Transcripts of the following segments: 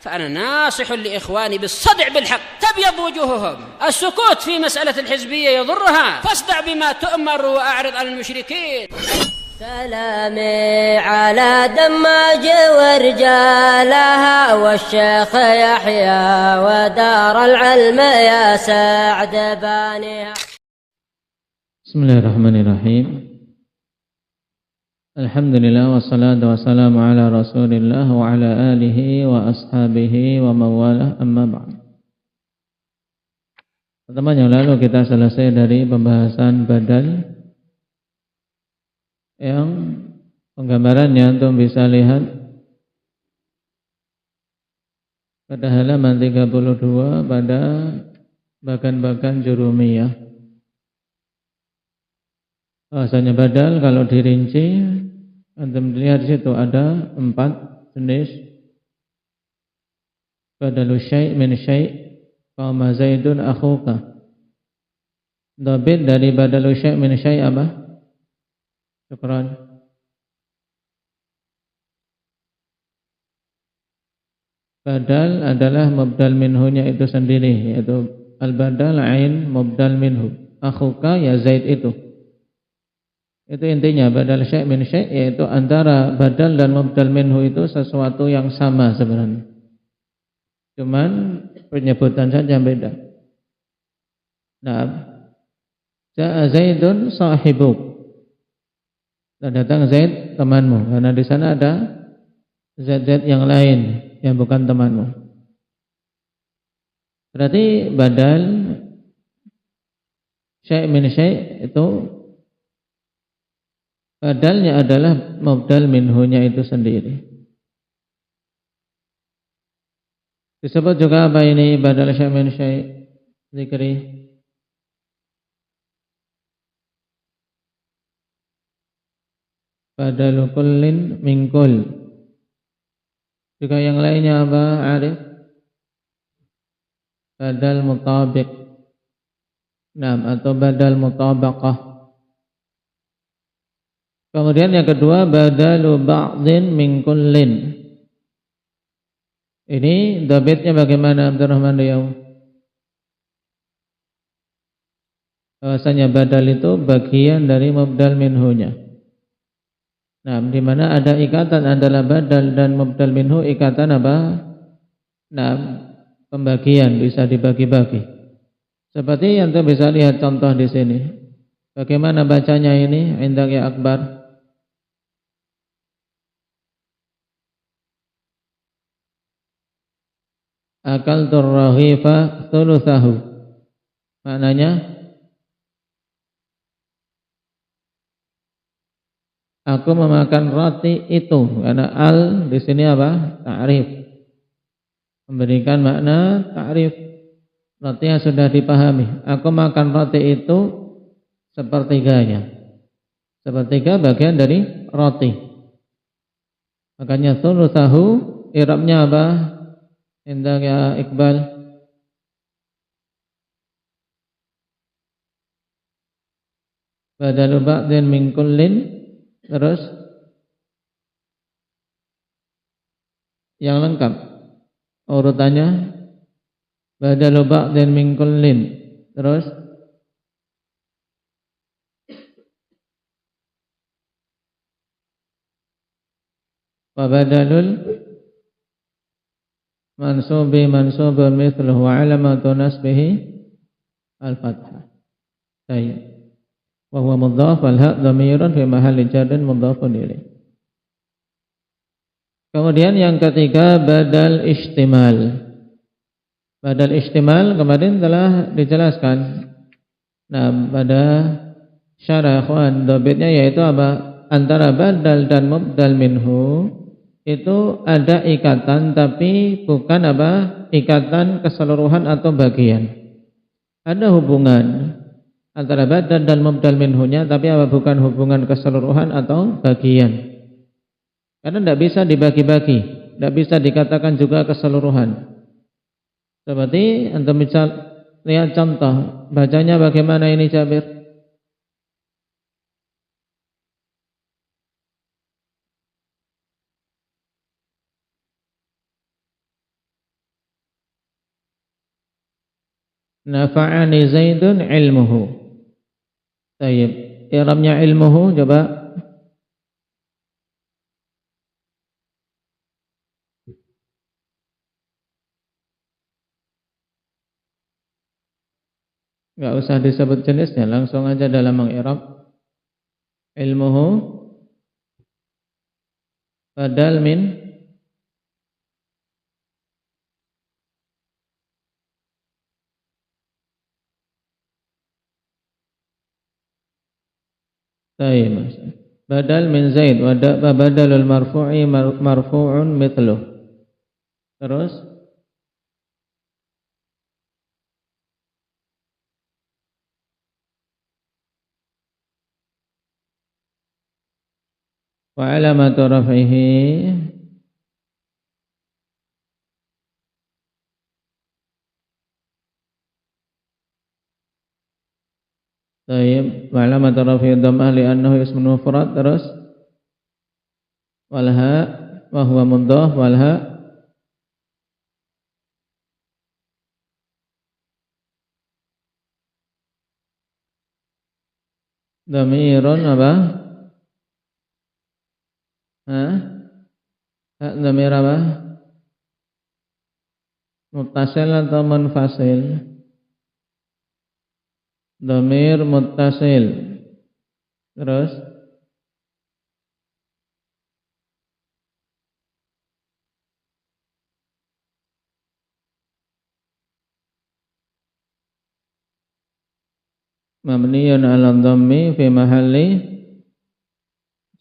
فأنا ناصح لإخواني بالصدع بالحق تبيض وجوههم. السكوت في مسألة الحزبية يضرها، فاصدع بما تؤمر وأعرض عن المشركين. سلامي على دماج ورجالها والشيخ يحيى ودار العلم يا سعد بانيها. Bismillahirrahmanirrahim. Alhamdulillah wassalatu wassalamu ala Rasulillah wa ala alihi wa ashabihi wa mawalah, amma ba'd. Pertemuan yang lalu kita selesai dari pembahasan badal yang penggambarannya antum bisa lihat pada halaman 32 pada bagan-bagan jurumiyah. Bahasanya badal kalau dirinci antum lihat di situ ada 4 jenis. Badalu syai' min syai' qama Zaidun akhuka. Dhabit dari badalu syai' min syai' apa? Syukran. Badal adalah mubdal minhunya itu sendiri, yaitu al-badal ain mubdal minhu. Akhuka ya Zaid itu. Itu intinya badal syai' min syai', yaitu antara badal dan mubdal minhu itu sesuatu yang sama sebenarnya. Cuman penyebutan saja beda. Nah, ja'a Zaidun sahibuk. Dan datang Zaid temanmu, karena di sana ada Zaid yang lain yang bukan temanmu. Berarti badal syai' min syai' itu badalnya adalah mubdal minhunya itu sendiri. Disebut juga apa ini badal syai' min syai'? Zikri. Badalu kullin min kull. Juga yang lainnya apa, Arif? Badal mutabiq. Nah, atau badal mutabaqah. Kemudian yang kedua badalu ba'dhin min kullin. Ini dhabitnya bagaimana Abdurrahman Riyaw? Bahwasanya badal itu bagian dari mubdal minhunya. Nah, di mana ada ikatan adalah badal dan mubdal minhu, ikatan apa? Nah, pembagian bisa dibagi-bagi. Seperti yang kita bisa lihat contoh di sini. Bagaimana bacanya ini? Indak ya Akbar. Akaltur rahifa thuluthahu. Maknanya aku memakan roti itu, karena al di sini apa? Ta'rif. Memberikan makna ta'rif. Roti yang sudah dipahami. Aku makan roti itu sepertiganya. Sepertiga bagian dari roti. Makanya thuluthahu i'rabnya apa? Indah ya Iqbal. Badalu ba'dhin min kullin. Terus yang lengkap urutannya badalu ba'dhin min kullin. Terus wa badalul mansubi mansubun mithluhu wa alamatu nasbihi al-fathah. Baik. Wa huwa mudhaf wal ha' dhamirun fi mahalli jarrin mudhafun ilaih. Kemudian yang ketiga badal istimal. Badal istimal kemarin telah dijelaskan. Nah, pada syarah ikhwan dhabitnya yaitu apa? Antara badal dan mubdal minhu itu ada ikatan, tapi bukan apa? Ikatan keseluruhan atau bagian. Ada hubungan antara badal dan mubdal minhunya, tapi apa? Bukan hubungan keseluruhan atau bagian. Karena tidak bisa dibagi-bagi, tidak bisa dikatakan juga keseluruhan. Seperti antum bisa lihat contoh, bacanya bagaimana ini Jabir? nafa'ani Zaidun ilmuhu. Baik, i'rabnya ilmuhu coba. Enggak usah disebut jenisnya, langsung aja dalam mengi'rab. Ilmuhu badal min badal min Zaid wa badalul marfu'i marfu'un mithluh. Terus wa alamatu raf'ihi Tayyib, wa alamatu raf'ihi dhammah li'annahu ismun mufrad. Terus wal ha wa huwa mudhaf wal ha dhamirun apa? Dhamir apa? Muttasil atau munfasil? Dhamir muttasil. Terus mabniyun ala dhammi fi mahalli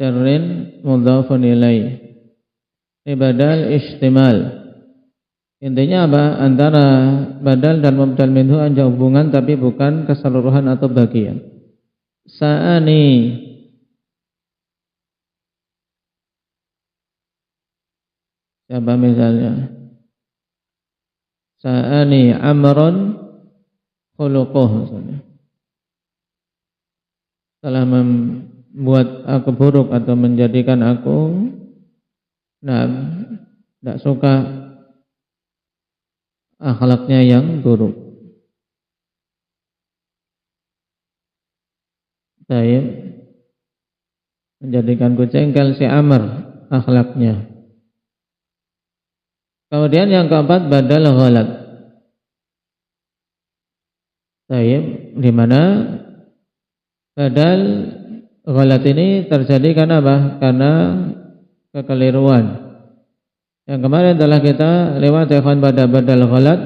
jarrin mudhafun ilaih. Ini badal istimal. Intinya apa? Antara badal dan mubdal minhu ada hubungan tapi bukan keseluruhan atau bagian. Sa'ani siapa misalnya? Sa'ani amrun khuluquh misalnya. Telah membuat aku buruk atau menjadikan aku tidak suka akhlaknya yang buruk. Saya menjadikanku jengkel si Amr akhlaknya. Kemudian yang keempat badal ghalat. Saya di mana badal ghalat ini terjadi karena apa? Karena kekeliruan. Yang kemarin telah kita lewat ikhwan pada badal ghalat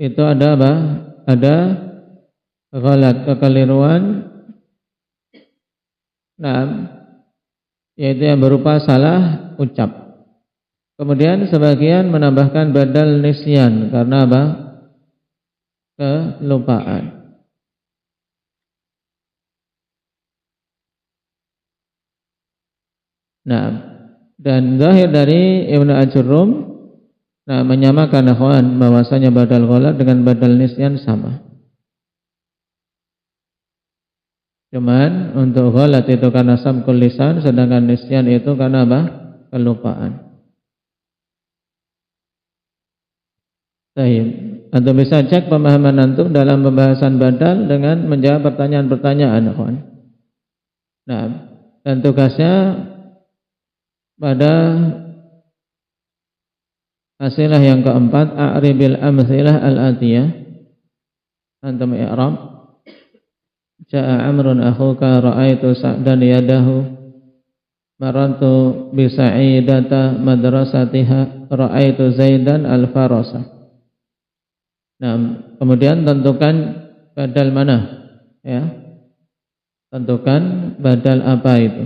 itu ada apa? Ada ghalat, kekeliruan. Yaitu yang berupa salah ucap. Kemudian sebagian menambahkan badal nisyan karena apa? Kelupaan. Dan zahir dari Ibnu Ajurrum menyamakan akhwan bahwasanya badal ghalat dengan badal nisyan sama. Cuman untuk ghalat itu karena sabqul lisan, sedangkan nisyan itu karena apa? Kelupaan. Baik, antum bisa cek pemahaman antum dalam pembahasan badal dengan menjawab pertanyaan-pertanyaan akhwan. Dan tugasnya pada hasilah yang keempat, a'ribil amthilah al-atiyah. Antum i'rab. Ja'a Amrun akhuka ra'aitu Sa'dan yadahu marantu bi Sa'idata madrasatiha ra'aitu Zaidan al-farasa. Kemudian tentukan badal mana? Ya. Tentukan badal apa itu?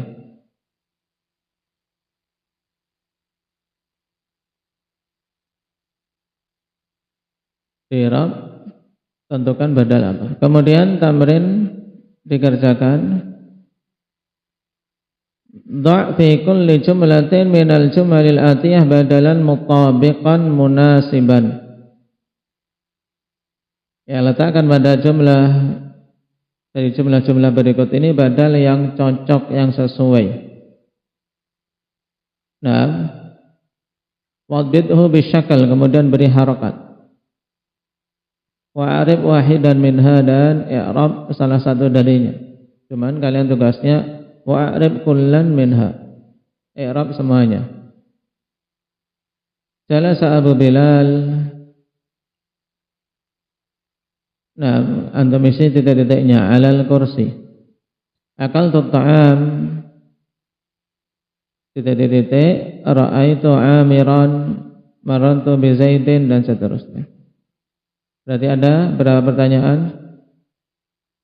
I'rab, tentukan badal apa. Kemudian tamrin dikerjakan. Dha' fi kulli jumlatin minal jumalil atiyah badalan mutabiqan munasiban. Ya, letakkan pada jumlah dari jumlah-jumlah berikut ini badal yang cocok, yang sesuai. Wadbidhu bisyakal, kemudian beri harakat. Wa'arif wahidan minha, dan i'rab salah satu darinya. Cuman kalian tugasnya wa'arif kullan minha, i'rab semuanya. Jalasa Abu Bilal. Nah, antum isi titik-titiknya alal kursi. Akal ta'am titik-titik, ra'aitu amiran, marantu bi Zaidin, dan seterusnya. Berarti ada berapa pertanyaan?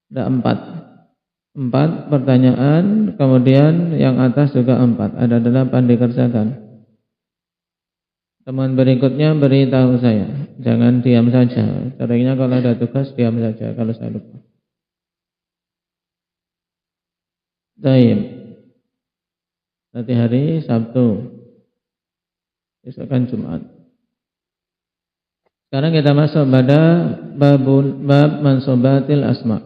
Ada 4 pertanyaan, kemudian yang atas juga 4, ada 8 dikerjakan. Teman berikutnya beritahu saya, jangan diam saja. Caranya kalau ada tugas diam saja kalau saya lupa. Baik. Nanti hari Sabtu, besok kan Jumat. Sekarang kita masuk pada bab mansubatil asma.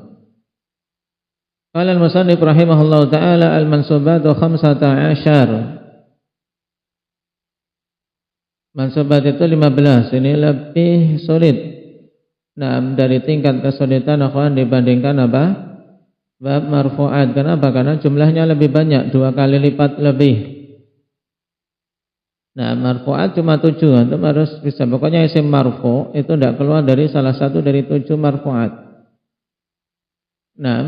Qala al-musannif rahimahullahu taala al-mansubatu 15. Mansubat itu 15, ini lebih sulit. Nah, dari tingkat kesulitan akhwan dibandingkan apa? Bab marfu'at. Kenapa? Karena jumlahnya lebih banyak, 2 kali lipat lebih. Nah, marfu'at cuma 7, antum harus bisa. Pokoknya isim marfu' itu tidak keluar dari salah satu dari 7 marfu'at. Nah,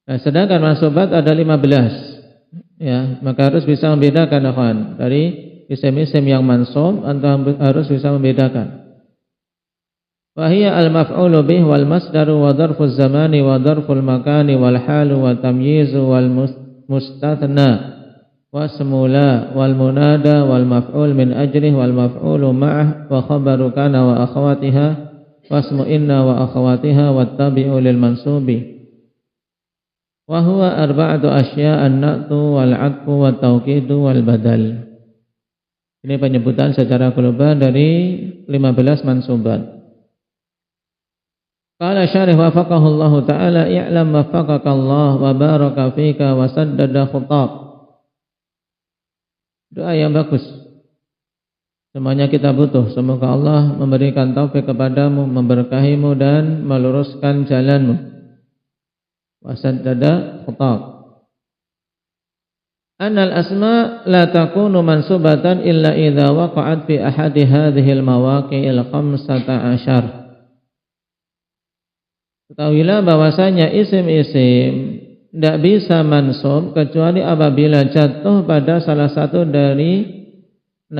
sedangkan mansubat ada 15. Ya, maka harus bisa membedakan akhwan. Dari isim-isim yang mansub, antum harus bisa membedakan. Wa hiya al-maf'ulu bih wal masdaru wa dzarfuz zamani wa dzarful makani wal halu wa tamyizu wal mustathna wasmula wal munada wal maf'ul min ajlih wal maf'ulu ma'ah wa khabaru kana wa akhawatiha wasmu inna wa akhawatiha wattabi'u lil mansubi wa huwa arba'atu asya' an-na'tu wal 'atfu wat tawkidu wal badal. Ini penyebutan secara global dari 15 mansubat. Qala syarih wafaqahu Allah ta'ala i'lam wafaqaka Allah wa baraka fika wa saddada khutab. Doa yang bagus. Semuanya kita butuh. Semoga Allah memberikan taufik kepadamu, memberkahimu, dan meluruskan jalanmu. Wasaddada khutab. Annal asma la takunu mansubatan illa idza waqa'at fi ahadi hadhil mawaqi'il 15. Ketahuilah bahwasanya isim-isim tidak bisa mansub kecuali apabila jatuh pada salah satu dari 15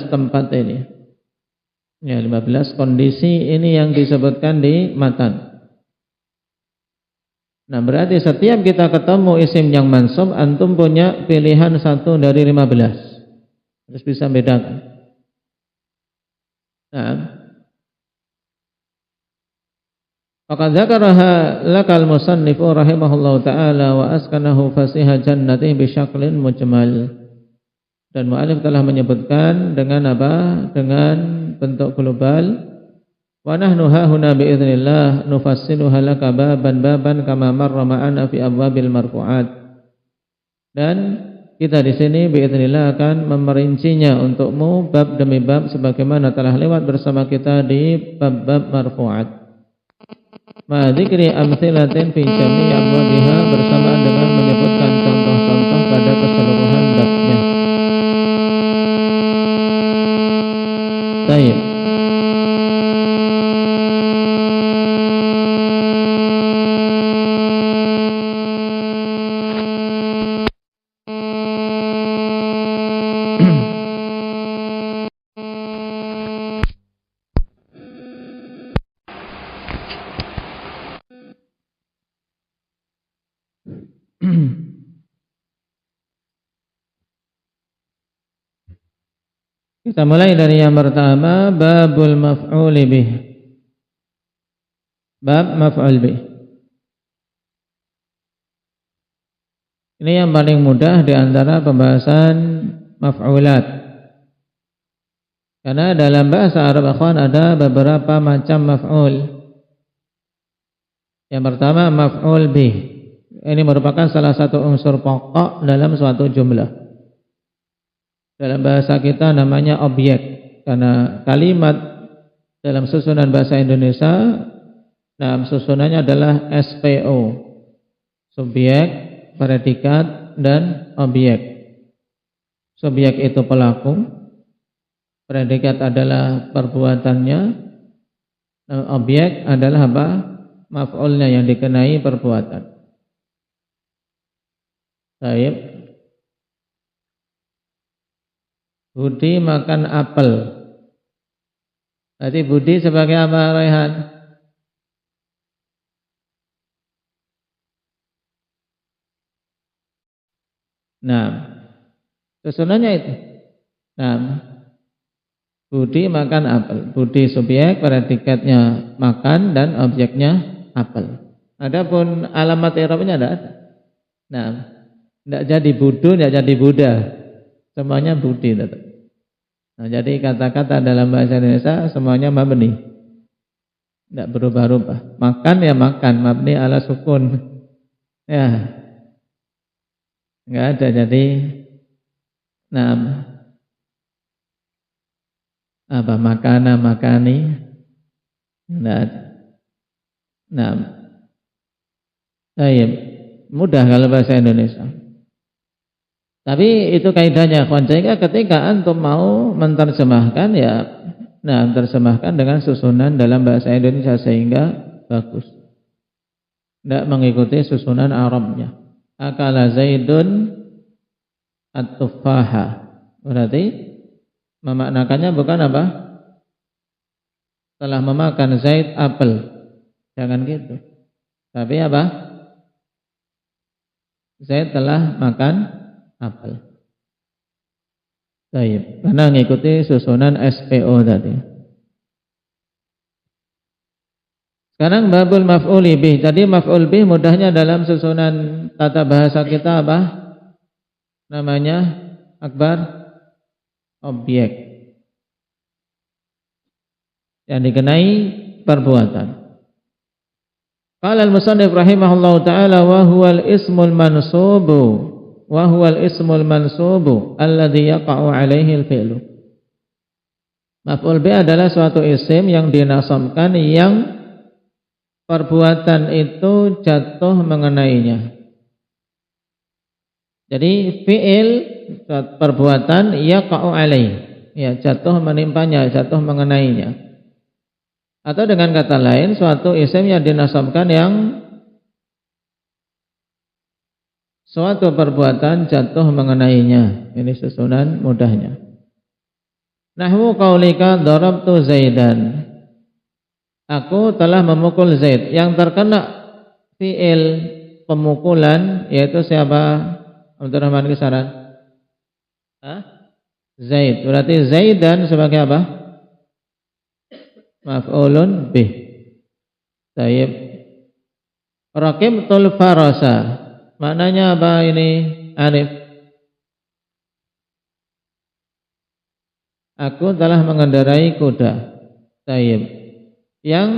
tempat ini. Ya, 15 kondisi ini yang disebutkan di matan. Nah, berarti setiap kita ketemu isim yang mansub, antum punya pilihan satu dari 15. Harus bisa bedakan. Nah, faqad dzakaraha lakal musannifu rahimahullahu ta'ala wa askanahu fasiha jannatihi bi syaklin mujmal. Dan mu'allif telah menyebutkan dengan apa? Dengan bentuk global. Wa nahnu hahuna bi idznillah nufassiluha laka baban kama marra ma'ana fi abwabil marfu'at. Dan kita di sini bi idznillah akan memerincinya untukmu bab demi bab sebagaimana telah lewat bersama kita di bab-bab marfu'at. Ma dzikri amtsilatin fi jami' abwabiha, bersamaan dengan menyebutkan contoh-contoh pada keseluruhan babnya. Baik. Kita mulai dari yang pertama, babul maf'ul bih. Bab maf'ul bih. Ini yang paling mudah di antara pembahasan maf'ulat. Karena dalam bahasa Arab akhwan ada beberapa macam maf'ul. Yang pertama maf'ul bih. Ini merupakan salah satu unsur pokok dalam suatu jumlah. Dalam bahasa kita namanya objek, karena kalimat dalam susunan bahasa Indonesia, susunannya adalah SPO, subjek, predikat, dan objek. Subjek itu pelaku, predikat adalah perbuatannya, objek adalah apa? Maf'ulnya yang dikenai perbuatan. Baik. Budi makan apel. Berarti Budi sebagai apa, Raihan? Nah, susunannya itu. Nah, Budi makan apel. Budi subjek, predikatnya makan, dan objeknya apel. Adapun alamat i'rabnya ada. Nah, tidak jadi Budu, tidak jadi Buddha. Semuanya Budi tetap. Nah, jadi kata-kata dalam bahasa Indonesia semuanya mabni, tidak berubah-ubah. Makan ya makan, mabni ala sukun. Ya, enggak ada. Jadi, makana, makani, enggak ada. Baik, mudah kalau bahasa Indonesia. Tapi itu kaidahnya, sehingga ketika antum mau menerjemahkan ya, terjemahkan dengan susunan dalam bahasa Indonesia sehingga bagus. Tidak mengikuti susunan Arabnya. Akala Zaidun at-tufaha. Berarti memaknakannya bukan apa? Telah memakan Zaid apel. Jangan gitu. Tapi apa? Zaid telah makan apel. Baik, karena mengikuti susunan SPO tadi. Sekarang babul maf'uli bih. Jadi maf'ul bih mudahnya dalam susunan tata bahasa kita apa? Namanya Akbar, objek yang dikenai perbuatan. Qala al-musannif rahimahullahu ta'ala wa huwal ismul mansubu wa huwal ismul mansubu alladhi yaqa'u alaihi al-fi'lu. Maf'ul bih adalah suatu isim yang dinasabkan yang perbuatan itu jatuh mengenainya. Jadi fi'il perbuatan yaqa'u alaihi, ya jatuh menimpanya, jatuh mengenainya. Atau dengan kata lain suatu isim yang dinasabkan yang suatu perbuatan jatuh mengenainya. Ini susunan mudahnya. Nahwu qaulika darabtu Zaidan. Aku telah memukul Zaid. Yang terkena fi'il pemukulan yaitu siapa? Abdurrahman Kisaran. Zaid. Berarti Zaidan sebagai apa? Maf'ulun bih. Tayyib. Raqibtul farasa. Maknanya apa ini? Alif. Aku telah mengendarai kuda. Tayyib. Yang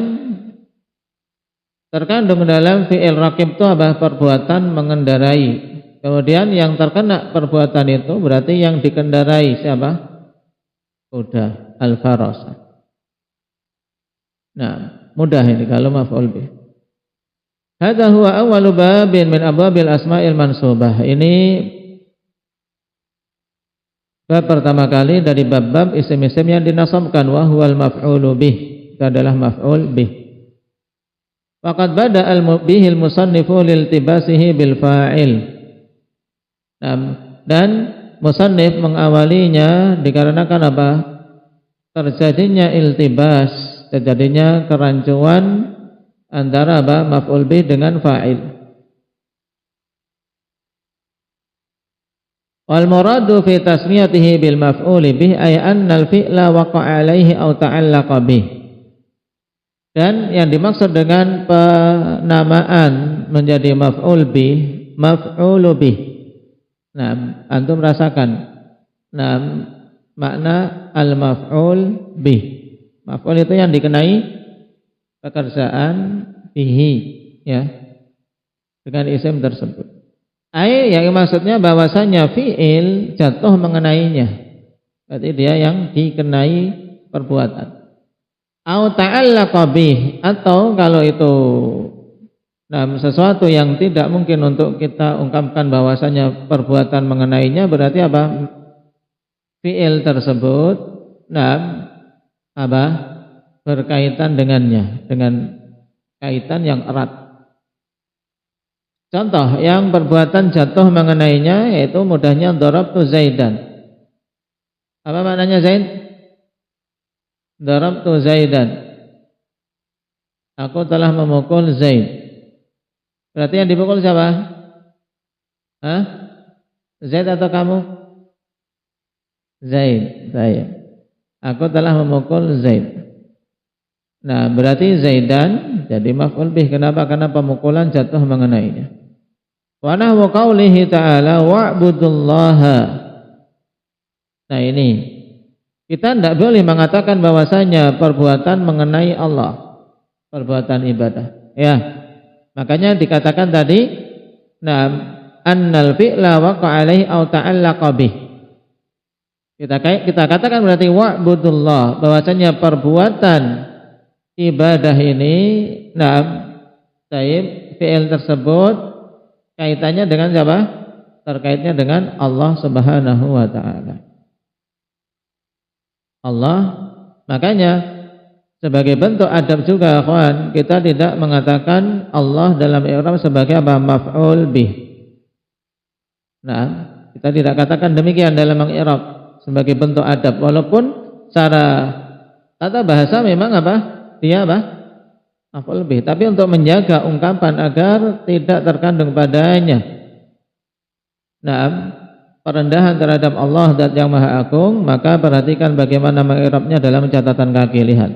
terkandung dalam fi'il raqib itu apa? Perbuatan mengendarai. Kemudian yang terkena perbuatan itu berarti yang dikendarai siapa? Kuda. Al-farasa. Nah, mudah ini kalau maf'ul bih. Hadza huwa awwalu babin min abwabil asma'il mansubah. Ini bab pertama kali dari bab-bab isim-isim yang dinasabkan, wa huwal maf'ulu bih. Itu adalah maf'ul bih. Faqad bada'al bihil musannifu liltibasihi bil fa'il. Dan musannif mengawalinya dikarenakan apa? Terjadinya iltibas, terjadinya kerancuan antara apa? Maf'ul bih dengan fa'il. Wal muradu fi tasmiyatihi bil maf'uli bih ay anna al fi'la waqa'a alaihi aw ta'allaqa bih. Dan yang dimaksud dengan penamaan menjadi maf'ul bih, maf'ulu bih. Nah, antum rasakan. Nah, makna al-maf'ul bih. Maf'ul itu yang dikenai pekerjaan bihi, ya, dengan isim tersebut. Yang maksudnya bahwasanya fi'il jatuh mengenainya. Berarti dia yang dikenai perbuatan. Au ta'allaqa bih, atau kalau itu sesuatu yang tidak mungkin untuk kita ungkapkan bahwasanya perbuatan mengenainya, berarti apa? Fi'il tersebut apa? Berkaitan dengannya, dengan kaitan yang erat. Contoh yang perbuatan jatuh mengenainya yaitu mudahnya darabtu Zaidan. Apa maknanya Zaid? Darabtu Zaidan. Aku telah memukul Zaid. Berarti yang dipukul siapa? Hah? Zaid atau kamu? Zaid. Saya. Aku telah memukul Zaid. Nah, berarti Zaidan jadi maf'ul bih. Kenapa? Karena pemukulan jatuh mengenainya. Wa nahwu qaulihi ta'ala wa'budullaha. Nah, ini kita tidak boleh mengatakan bahwasanya perbuatan mengenai Allah, perbuatan ibadah. Ya, makanya dikatakan tadi, annal fi'la waqa'a alaihi aw ta'allaqa bih. Kita katakan berarti wa'budullah, bahwasanya perbuatan ibadah ini, fi'il tersebut kaitannya dengan siapa? Terkaitnya dengan Allah Subhanahu wa taala. Allah, makanya sebagai bentuk adab juga kawan, kita tidak mengatakan Allah dalam i'rab sebagai apa? Maf'ul bih. Nah, kita tidak katakan demikian dalam meng'irab sebagai bentuk adab, walaupun secara tata bahasa memang apa? Dia apa? Maf'ul bih, tapi untuk menjaga ungkapan agar tidak terkandung padanya perendahan terhadap Allah Zat yang Maha Agung, maka perhatikan bagaimana meng'irabnya dalam catatan kaki. Lihat.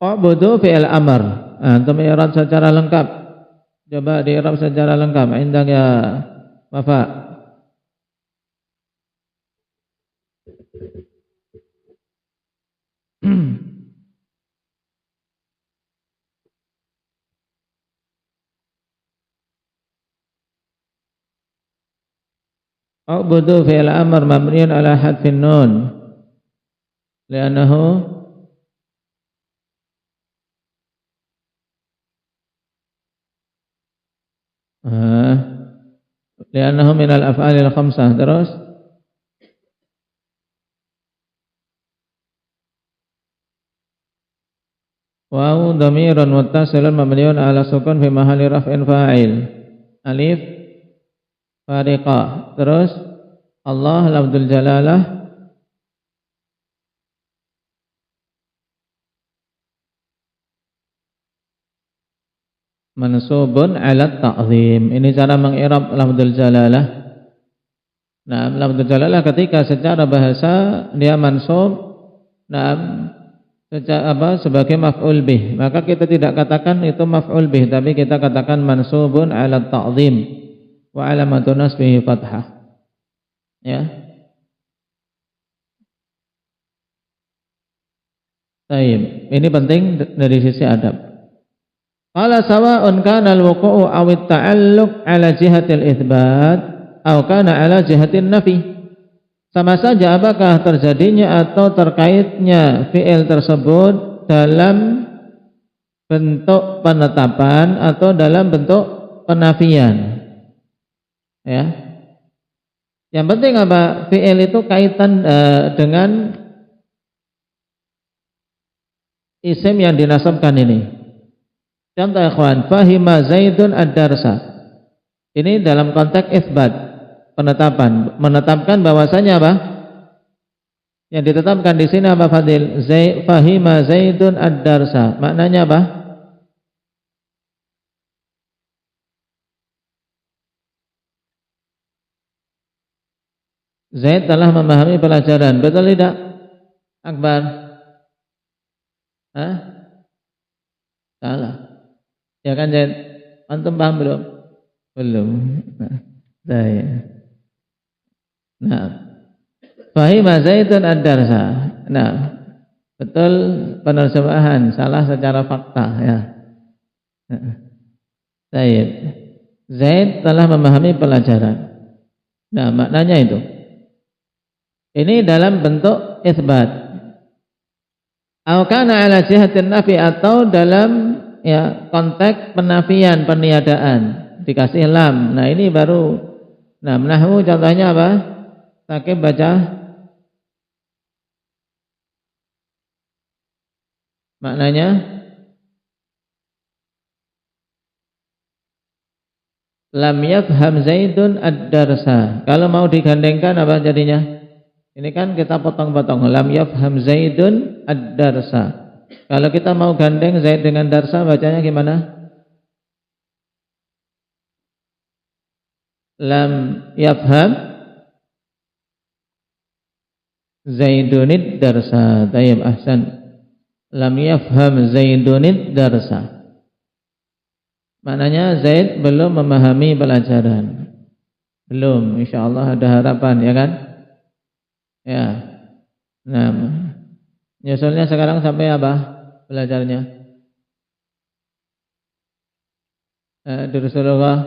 U'budu fi'il amr. Antum i'rab secara lengkap. Coba di'irab secara lengkap. Indang ya Wafa. U'budu fi'il amr mabniun ala hadfin nun li'annahu minal af'alil khamsah. Terus waw dhamirun muttasilun mabniun ala sukun fi mahalli raf'in fa'il. Alif fariqah. Terus Allah lafdzul jalalah mansubun ala ta'zim. Ini cara meng'irab lafdzul jalalah. Nah, lafdzul jalalah ketika secara bahasa dia mansub sebagai maf'ul bih, maka kita tidak katakan itu maf'ul bih, tapi kita katakan mansubun ala ta'zim wa alamatun nasbihi fathah. Ya. Baik, ini penting dari sisi adab. Qala sawa'un kana al-wuqu'u aw at-ta'alluq ala jihatil itsbat aw kana ala jihatin nafi. Sama saja apakah terjadinya atau terkaitnya fi'il tersebut dalam bentuk penetapan atau dalam bentuk penafian. Ya. Yang penting apa? Fi'il itu kaitan dengan isim yang dinasabkan ini. Contoh ikhwan, fahima Zaidun ad-darsa. Ini dalam konteks isbat, penetapan, menetapkan bahwasanya apa? Yang ditetapkan di sini apa Fadil? Fahima Zaidun ad-darsa. Maknanya apa? Zaid telah memahami pelajaran. Betul tidak? Akbar? Hah? Salah. Ya kan Zaid? Antum paham belum? Belum. Saya. Nah. Fahima Zaidun ad-darsa. Nah. Betul penerjemahan. Salah secara fakta ya. Zaid telah memahami pelajaran. Nah, maknanya itu. Ini dalam bentuk isbat. Au kana ala jihatin nafi, atau dalam ya konteks penafian, peniadaan, dikasih lam. Nah ini baru, nah nahwu contohnya apa? Sakib baca maknanya lam yafham Zaidun ad-darsa. Kalau mau digandengkan apa jadinya? Ini kan kita potong-potong. Lam yafham Zaidun ad-darsa. Kalau kita mau gandeng Zaid dengan darsa, bacanya gimana? Lam yafham Zaidunid darsa. Tayyib, ahsan. Lam yafham Zaidunid darsa. Maknanya Zaid belum memahami pelajaran. Belum, insyaallah ada harapan, ya kan? Ya. Nah, nyusulnya sekarang sampai apa belajarnya? Di Rasulullah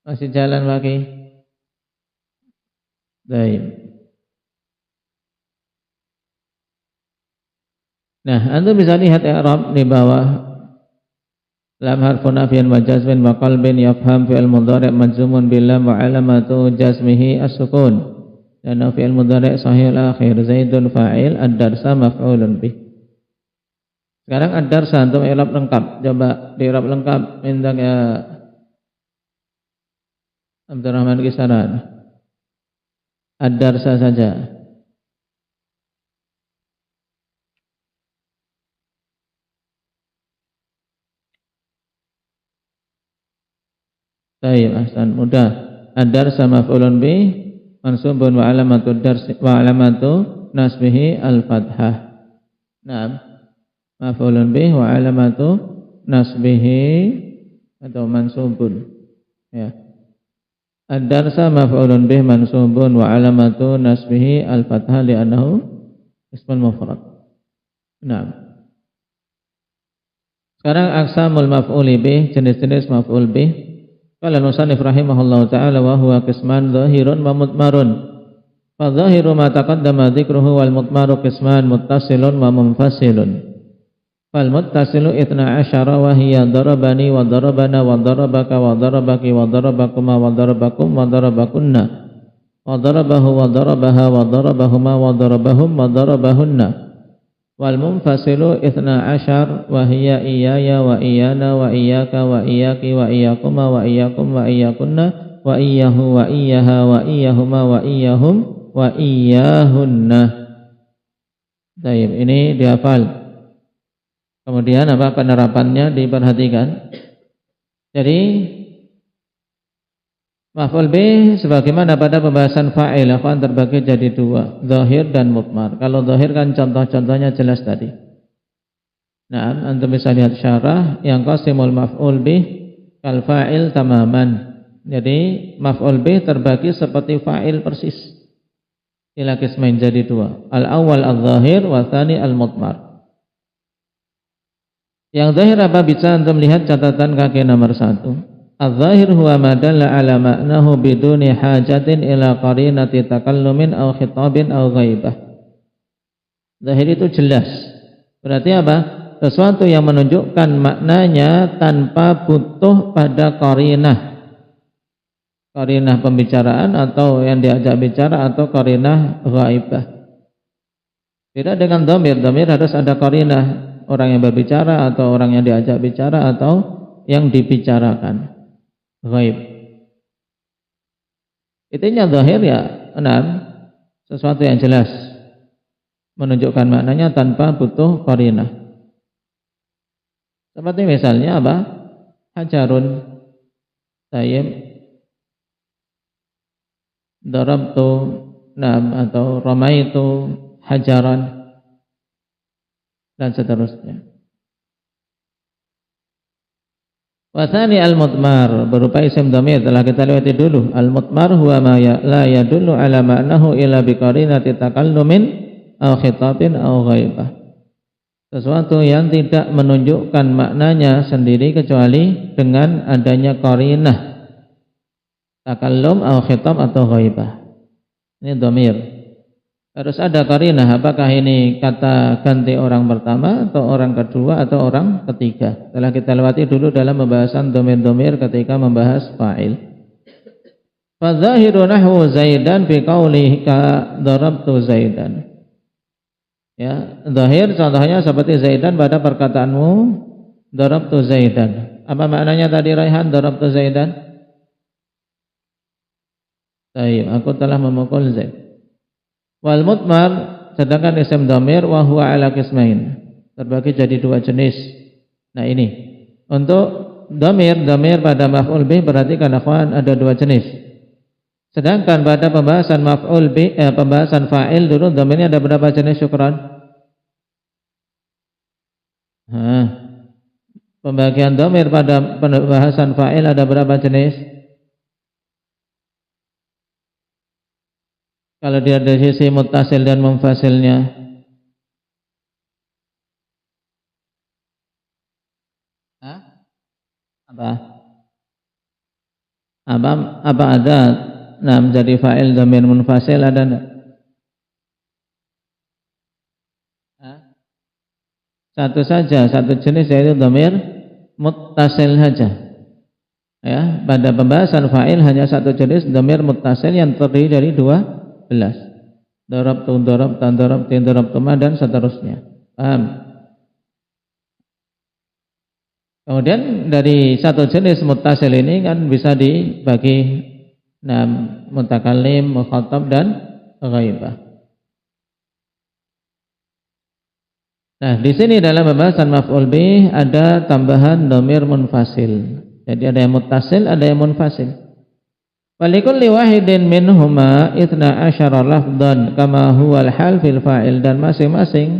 masih jalan lagi. Baik. Nah, antum bisa lihat i'rab di bawah. Lam harfun nafiyan wa jazmin wa qalbin yafham fi'il mudhari' majzumun bil lam wa alamatu jazmihi as-sukun. Dan fi'il mudhari' sahih al-akhir. Zaidun fa'il, ad-darsa maf'ulun bih. Sekarang ad-darsa antum i'rab lengkap. Coba di i'rab lengkap minta ya Abdurrahman Kisaran. Ad-darsa saja. Baik, ahsan, mudah. Ad-darsa maf'ulun bih mansubun wa alamatu darsi wa alamatu nasbihi al-fathah. Naam. Maf'ulun bih wa alamatu nasbihi atau mansubun. Ya. Ad-darsa maf'ulun bih mansubun wa alamatu nasbihi al-fathah li'annahu ismun mufrad. Naam. Sekarang aqsamul maf'uli bih, jenis-jenis maf'ul bih. Qala al-musannif rahimahullahu ta'ala wa huwa qisman dhahirun wa mutmarun. Fa dhahiru ma taqaddama dzikruhu wal mutmaru qisman muttasilun wa munfasilun. Fal muttasilu 12 wa hiya darabani wa darabana wa darabaka wa darabaki wa darabakuma wa darabakum wa darabakunna wa darabahu wa darabaha wa darabahuma wa darabahum wa darabahunna. Wal munfasilu 12 wa hiya iyaya wa iyana wa iyaka wa iyaki wa iyakuma wa iyakum wa iyakunna wa iyahu wa iyaha wa iyahuma wa iyahum wa iyahunna. Baik, ini dihafal. Kemudian apa penerapannya diperhatikan. Jadi maf'ul bih sebagaimana pada pembahasan fa'il akan terbagi jadi dua, zahir dan mutmar. Kalau zahir kan contoh-contohnya jelas tadi. Nah, antum bisa lihat syarah yang qasimul maf'ul bih kal fa'il tamaman. Jadi maf'ul bih terbagi seperti fa'il persis. Ila qismain jadi dua. Al-awwal al-zahir wa tsani al-mutmar. Yang zahir apa bisa antum lihat catatan kaki nomor 1. Al-zahir huwa ma dalla ala ma'nahu biduni hajatin ila qarinati takallumin aw khitabin aw ghaibah. Zahir itu jelas. Berarti apa? Sesuatu yang menunjukkan maknanya tanpa butuh pada qarinah. Qarinah pembicaraan atau yang diajak bicara atau qarinah ghaibah. Beda dengan dhamir. Dhamir harus ada qarinah. Orang yang berbicara atau orang yang diajak bicara atau yang dibicarakan. Ghaib. Intinya zahir ya, sesuatu yang jelas menunjukkan maknanya tanpa butuh qarinah. Seperti misalnya apa? Hajarun, tayyib, darabtu, atau ramaitu hajaran, dan seterusnya. Wasani al-mutmar berupa isim dhamir telah kita lewati dulu. Al-mutmar huwa ma la yadullu ala ma'nahu illa biqarinati takallumin aw khitabin aw ghaibah. Sesuatu yang tidak menunjukkan maknanya sendiri kecuali dengan adanya qarinah takallum aw khitab atau ghaibah. Ini dhamir. Harus ada qarinah, apakah ini kata ganti orang pertama atau orang kedua atau orang ketiga. Telah kita lewati dulu dalam pembahasan dhamir-dhamir ketika membahas fa'il. Fadzahiru nahwu Zaidan bi qaulika darabtu Zaidan. Ya, zahir contohnya seperti Zaidan pada perkataanmu darabtu Zaidan. Apa maknanya tadi Raihan darabtu Zaidan? Baik, aku telah memukul Zaid. Wal mutmar sedangkan isim dhamir wa huwa ala qismain, terbagi jadi dua jenis. Nah ini untuk dhamir pada maf'ul bih, perhatikan akhwan, ada dua jenis. Sedangkan pada pembahasan maf'ul bih, pembahasan fa'il dulu dhamirnya ada berapa jenis? Syukran. Pembagian dhamir pada pembahasan fa'il ada berapa jenis? Kalau dia dari sisi muttasil dan munfasilnya, apa ada? Nah, menjadi fa'il dhamir munfasil ada enggak? Satu saja, satu jenis, yaitu dhamir muttasil saja. Ya, pada pembahasan fa'il hanya satu jenis dhamir muttasil yang terdiri dari 12. Darabtu, darabtan, darabtin, darabtuma dan seterusnya. Paham? Kemudian dari satu jenis muttasil ini kan bisa dibagi mutakallim, mukhatab dan ghaibah. Nah, di sini dalam pembahasan maf'ul bih ada tambahan dhamir munfasil. Jadi ada yang muttasil, ada yang munfasil. Walikulli wahidin minhuma 12 lafdhan kama huwal hal fil fa'il, dan masing-masing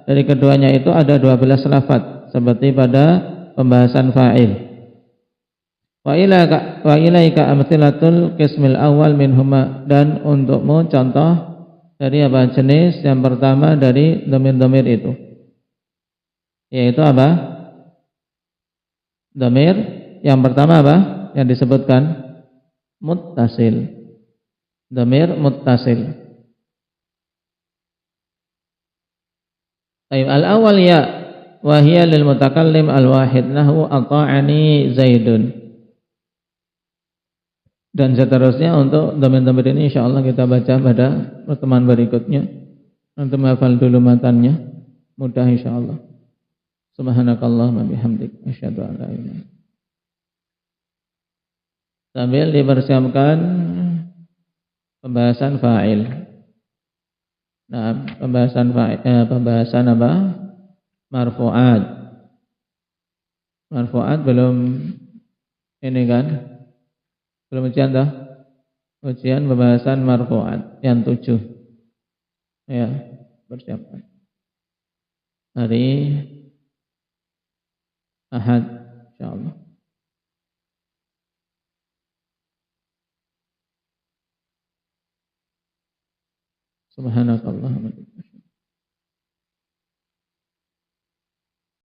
dari keduanya itu ada 12 lafaz seperti pada pembahasan fa'il. Wa ilaika amtsilatul qismil awal minhuma, dan untukmu contoh dari apa jenis yang pertama dari dhamir-dhamir itu, yaitu apa? Dhamir yang pertama apa yang disebutkan? Muttasil, dhamir muttasil. Taib al-awwal ya wa hiya lil mutakallim al-wahid nahwu ata'ani Zaidun, dan seterusnya. Untuk dhamir-dhamir ini insyaallah kita baca pada pertemuan berikutnya. Untuk menghafal dulu matannya, mudah insyaallah. Subhanakallahumma bihamdik asyhadu an la ilaha illa anta. Sambil dipersiapkan pembahasan fa'il. Nah, pembahasan apa? Marfu'at. Marfu'at belum ini kan? Belum ujian dah? Ujian pembahasan marfu'at yang 7. Ya, persiapkan. Hari Ahad insyaallah. Subhanakallahumma wa bihamdika.